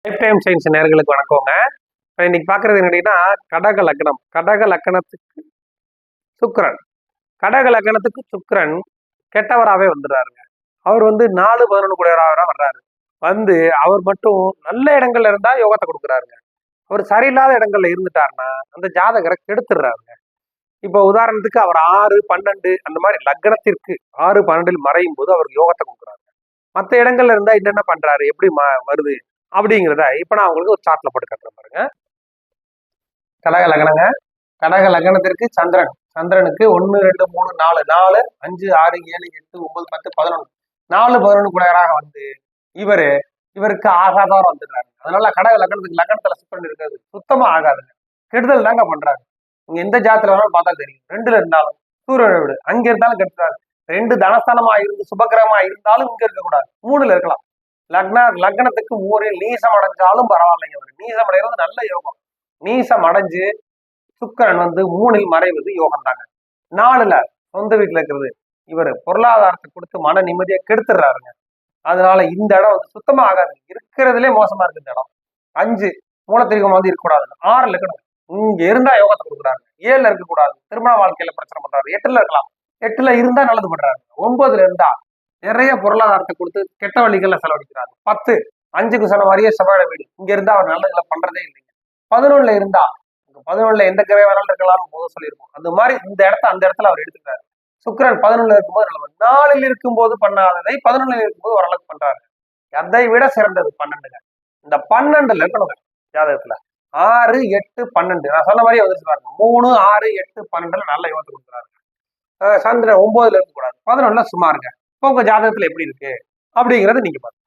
Life time science நேர்களுக்கு வணக்கங்க. இப்போ இன்னைக்கு பார்க்குறது என்னன்னா கடக லக்னம். கடக லக்கணத்துக்கு சுக்கிரன். கடக லக்கணத்துக்கு சுக்கிரன் கெட்டவராகவே வந்துடுறாருங்க. அவர் 4-11 கூடியவராக வர்றாரு. அவர் மட்டும் நல்ல இடங்கள்ல இருந்தா யோகத்தை கொடுக்குறாருங்க. அவர் சரியில்லாத இடங்கள்ல இருந்துட்டாருன்னா அந்த ஜாதகரை கெடுத்துடுறாருங்க. இப்போ உதாரணத்துக்கு அவர் 6-12 அந்த மாதிரி லக்னத்திற்கு 6-12 மறையும் போது அவருக்கு யோகத்தை கொடுக்குறாரு. மற்ற இடங்கள்ல இருந்தா என்னென்ன பண்றாரு, எப்படி வருது அப்படிங்கிறத இப்ப நான் உங்களுக்கு ஒரு சார்ட்ல போட்டு கட்டுறேன் பாருங்க. கடக லக்னங்க. கடக லக்னத்திற்கு சந்திரன். சந்திரனுக்கு 1, 2, 3, 4, 4, 5, 6, 7, 8, 9, 10, 11 4-11 கூடையராக இவருக்கு ஆகாதவர் வந்துடுறாரு. அதனால கடக லக்னத்துக்கு லக்னத்துல சுக்கிரன் இருக்கிறது சுத்தமா ஆகாதுங்க. கெடுதல் தாங்க பண்றாரு. நீங்க எந்த ஜாதத்துல வேணாலும் பார்த்தா தெரியும். 2ல இருந்தாலும் சூரியனை விடு அங்க இருந்தாலும் கெடுத்துறாரு. 2 தனஸ்தானமா இருந்து சுபகிரகமா இருந்தாலும் இங்க இருக்கக்கூடாது. 3ல இருக்கலாம். லக்னத்துக்கு 3 நீசம் அடைஞ்சாலும் பரவாயில்லைங்க. அவர் நீசம் அடைகிறது நல்ல யோகம். நீசம் அடைஞ்சு சுக்கிரன் 3ல் மறைவது யோகம் தாங்க. 4ல சொந்த வீட்டுல இருக்கிறது இவர் பொருளாதாரத்தை கொடுத்து மன நிம்மதியை கெடுத்துடுறாருங்க. அதனால இந்த இடம் சுத்தமா ஆகாது. இருக்கிறதுலே மோசமா இருக்கு இந்த இடம். 5 மூலத்திரிகம் இருக்கக்கூடாது. 6ல இருக்கணும். இங்க இருந்தா யோகத்தை கொடுக்குறாரு. 7ல இருக்கக்கூடாது. திருமண வாழ்க்கையில பிரச்சனை பண்றாரு. 8ல இருக்கலாம். 8ல இருந்தா நல்லது பண்றாரு. 9ல இருந்தா நிறைய பொருளாதாரத்தை கொடுத்து கெட்ட வழிகள்ல செலவழிக்கிறாரு. 10 5க்கு சொன்ன மாதிரியே செவ்வாழை வீடு இங்க இருந்தா அவர் நல்லதுல பண்றதே இல்லைங்க. 11ல இருந்தா 11ல எந்த கிரக வேணாலும் இருக்கலாம்னு போது சொல்லியிருக்கோம். அந்த மாதிரி இந்த அந்த இடத்துல அவர் எடுத்துக்கிறாரு. சுக்கிரன் 11ல இருக்கும்போது நல்லது. 4ல் இருக்கும்போது பண்ணாததை 11ல இருக்கும்போது ஓரளவுக்கு பண்றாரு. அதை விட சிறந்தது 12ங்க. இந்த 12ல இருக்கணும் ஜாதகத்துல 6, 8, 12 நான் சொன்ன மாதிரியே வந்துச்சு பாருங்க. 3, 6, 8, 12ல நல்ல யோகத்தை கொடுக்குறாரு. சந்திரன் 9ல இருக்கக்கூடாது. 11ல சும்மா இருங்க. உங்க ஜாதகத்துல எப்படி இருக்கு அப்படிங்கறத நீங்க பாருங்க.